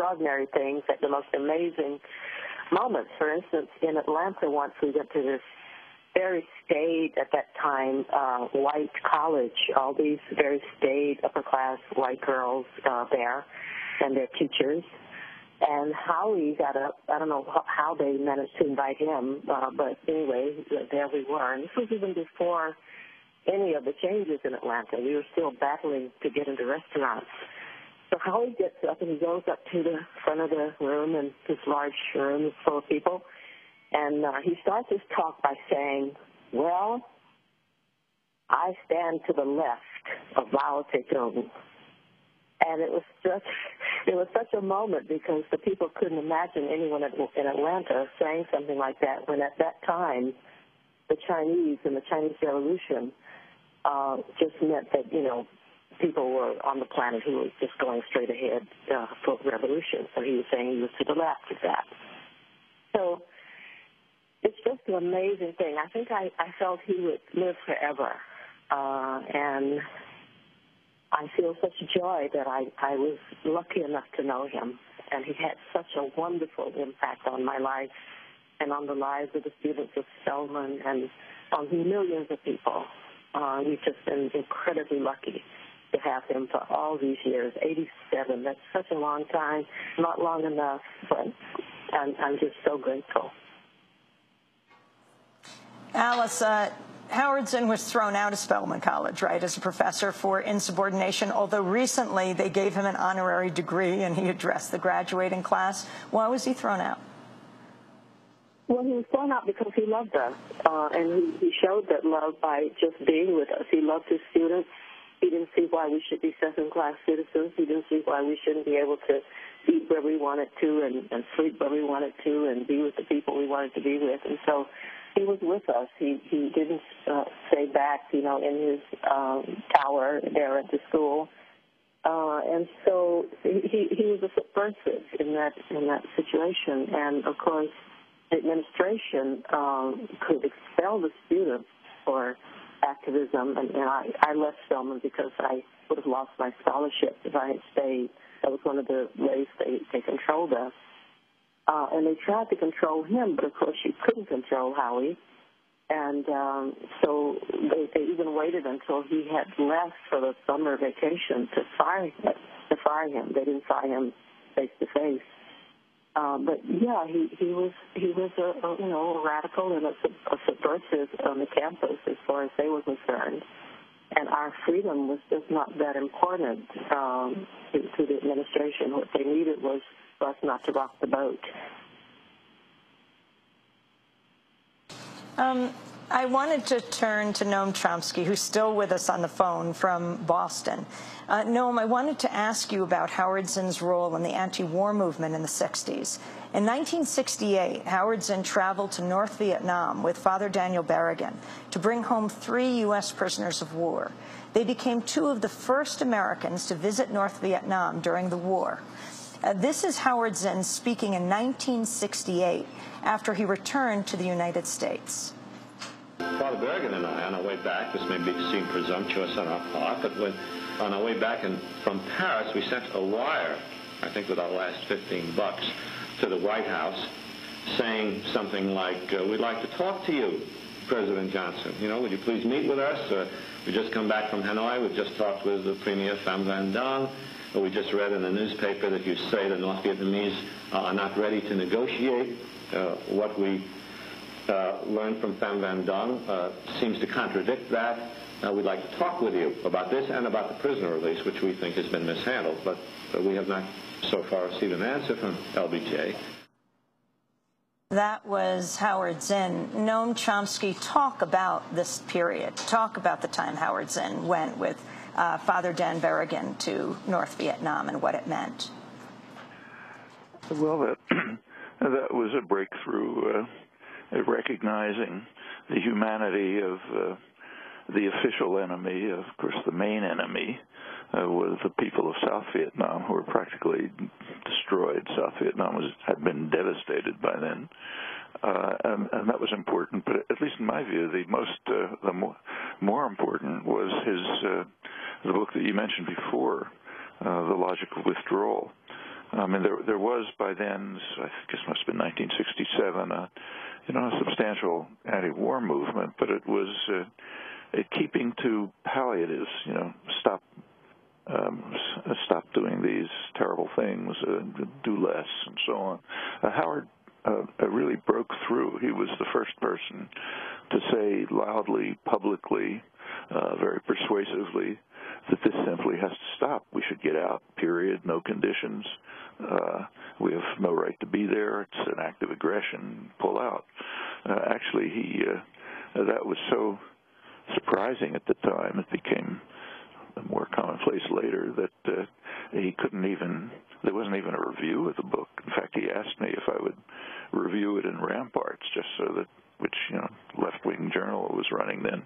extraordinary things, at the most amazing moments. For instance, in Atlanta once we went to this very staid, at that time, white college, all these very staid upper-class white girls there and their teachers. And Howie got up. I don't know how they managed to invite him, but anyway, there we were. And this was even before any of the changes in Atlanta. We were still battling to get into restaurants. So Howie gets up and he goes up to the front of the room, and this large room is full of people. And he starts his talk by saying, well, I stand to the left of Mao Zedong. And it was such a moment because the people couldn't imagine anyone in Atlanta saying something like that when at that time the Chinese and the Chinese Revolution just meant that, you know, people were on the planet who were just going straight ahead for revolution. So he was saying he was to the left of that. So it's just an amazing thing. I think I felt he would live forever. And I feel such joy that I was lucky enough to know him. And he had such a wonderful impact on my life and on the lives of the students of Spelman and on millions of people. We've just been incredibly lucky to have him for all these years, 87. That's such a long time, not long enough, but I'm just so grateful. Alice, Howard Zinn was thrown out of Spelman College, right, as a professor for insubordination, although recently they gave him an honorary degree and he addressed the graduating class. Why was he thrown out? Well, he was thrown out because he loved us, and he showed that love by just being with us. He loved his students. He didn't see why we should be second-class citizens. He didn't see why we shouldn't be able to eat where we wanted to and sleep where we wanted to and be with the people we wanted to be with. And so he was with us. He didn't stay back, you know, in his tower there at the school. And so he was a subversive in that situation. And, of course, the administration could expel the students for activism. And I left Spelman because I would have lost my scholarship if I had stayed. That was one of the ways they controlled us. And they tried to control him, but of course you couldn't control Howie. And so they even waited until he had left for the summer vacation to fire him. They didn't fire him face to face. But yeah, he was a radical and a subversive on the campus as far as they were concerned. And our freedom was just not that important to the administration. What they needed was for us not to rock the boat. I wanted to turn to Noam Chomsky, who's still with us on the phone from Boston. Noam, I wanted to ask you about Howard Zinn's role in the anti-war movement in the 60s. In 1968, Howard Zinn traveled to North Vietnam with Father Daniel Berrigan to bring home 3 U.S. prisoners of war. They became 2 of the first Americans to visit North Vietnam during the war. This is Howard Zinn speaking in 1968 after he returned to the United States. Father Berrigan and I, on our way back, this may seem presumptuous on our part, but on our way back from Paris, we sent a wire, I think with our last $15, to the White House, saying something like, we'd like to talk to you, President Johnson. You know, would you please meet with us? We just come back from Hanoi. We've just talked with the Premier Pham Van Dong. We just read in the newspaper that you say the North Vietnamese are not ready to negotiate. What we learned from Pham Van Dong seems to contradict that. We'd like to talk with you about this and about the prisoner release, which we think has been mishandled. But we have not so far received an answer from LBJ. That was Howard Zinn. Noam Chomsky, talk about this period. Talk about the time Howard Zinn went with Father Dan Berrigan to North Vietnam and what it meant. Well, that was a breakthrough, recognizing the humanity of the official enemy. Of course, the main enemy was the people of South Vietnam, who were practically destroyed. South Vietnam had been devastated by then, and that was important. But at least in my view, the more important was the book that you mentioned before, The Logic of Withdrawal, I mean, there was by then, I guess it must have been 1967, a substantial anti-war movement, but it was keeping to palliatives, stop doing these terrible things, do less, and so on. Howard really broke through. He was the first person to say loudly, publicly, very persuasively, that this simply has to stop. We should get out, period, no conditions. We have no right to be there. It's an act of aggression. Pull out. Actually, that was so surprising at the time. It became more commonplace later that he couldn't even, there wasn't even a review of the book. In fact, he asked me if I would review it in Ramparts, just so that, which, left-wing journal was running then,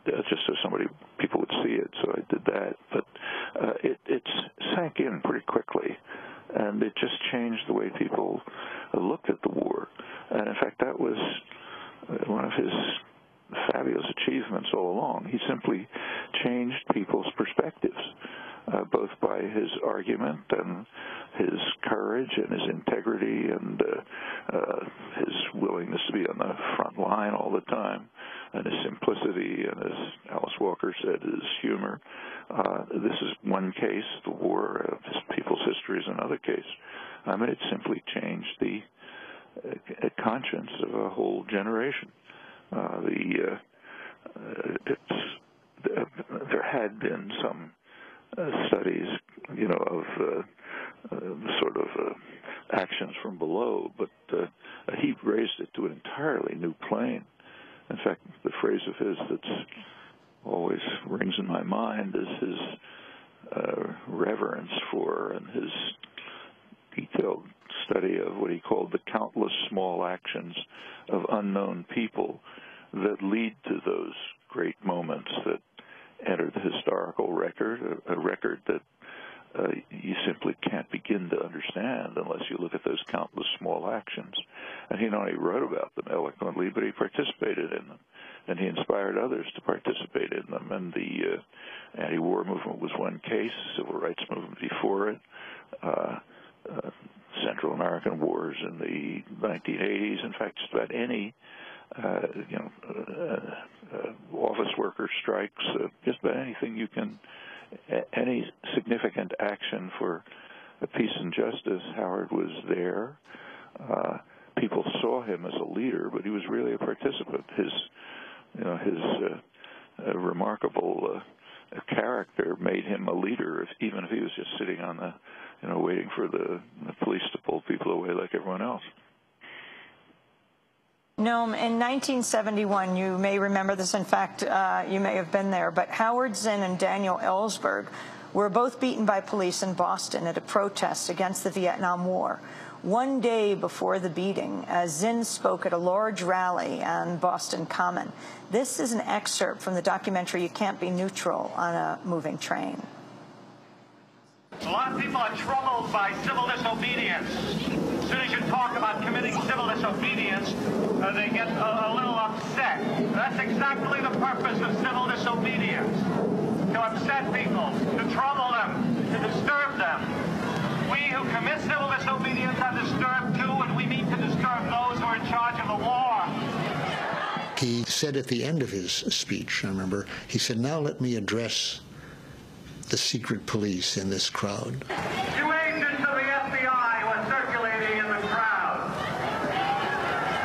just so people would see it. So I did that. But it sank in pretty quickly, and it just changed the way people looked at the war. And in fact, that was one of his fabulous achievements all along. He simply changed people's perspectives, both by his argument and his courage and his integrity and his willingness to be on the front line all the time, and his simplicity, and as Alice Walker said, his humor. This is one case. The war, people's history is another case. I mean, it simply changed the conscience of a whole generation. There had been some studies, of sort of actions from below, but he raised it to an entirely new plane. In fact, the phrase of his that's always rings in my mind is his reverence for and his detailed study of what he called the countless small actions of unknown people that lead to those great moments that enter the historical record, a record that you simply can't begin to understand unless you look at those countless small actions. And he not only wrote about them eloquently, but he participated in them, and he inspired others to participate in them. And the anti-war movement was one case, civil rights movement before it, Central American wars in the 1980s. In fact, just about any office worker strikes, just about anything you can, any significant action for peace and justice, Howard was there. People saw him as a leader, but he was really a participant. His remarkable character made him a leader, even if he was just sitting on the, waiting for the police to pull people away like everyone else. Noam, in 1971, you may remember this, in fact, you may have been there, but Howard Zinn and Daniel Ellsberg were both beaten by police in Boston at a protest against the Vietnam War. One day before the beating, Zinn spoke at a large rally on Boston Common. This is an excerpt from the documentary You Can't Be Neutral on a Moving Train. A lot of people are troubled by civil disobedience. As soon as you talk about committing civil disobedience, they get a little upset. That's exactly the purpose of civil disobedience. To upset people, to trouble them, to disturb them. We who commit civil disobedience are disturbed too, and we mean to disturb those who are in charge of the war. He said at the end of his speech, I remember, he said, "Now let me address the secret police in this crowd." You agents of the FBI who are circulating in the crowd.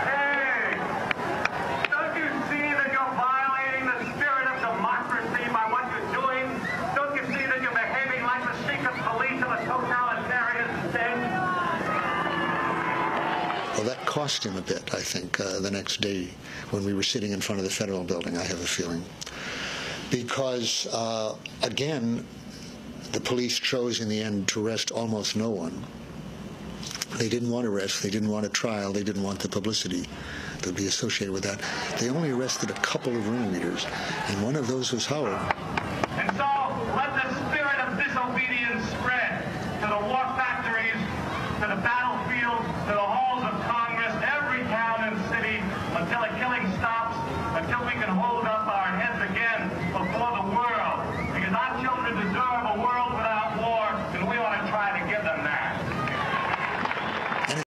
Hey, don't you see that you're violating the spirit of democracy by what you're doing? Don't you see that you're behaving like the secret police of a totalitarian state? Well, that cost him a bit, I think, the next day when we were sitting in front of the Federal Building, I have a feeling. Because, again, the police chose in the end to arrest almost no one. They didn't want arrest, they didn't want a trial, they didn't want the publicity that would be associated with that. They only arrested a couple of ringleaders, and one of those was Howard. And so, let the spirit of disobedience spread to the war factories, to the battlefield, to the halls of Congress, every town and city, until the killing stops, until we can hold up our heads again before the world. Because our children deserve a world without war, and we ought to try to give them that. And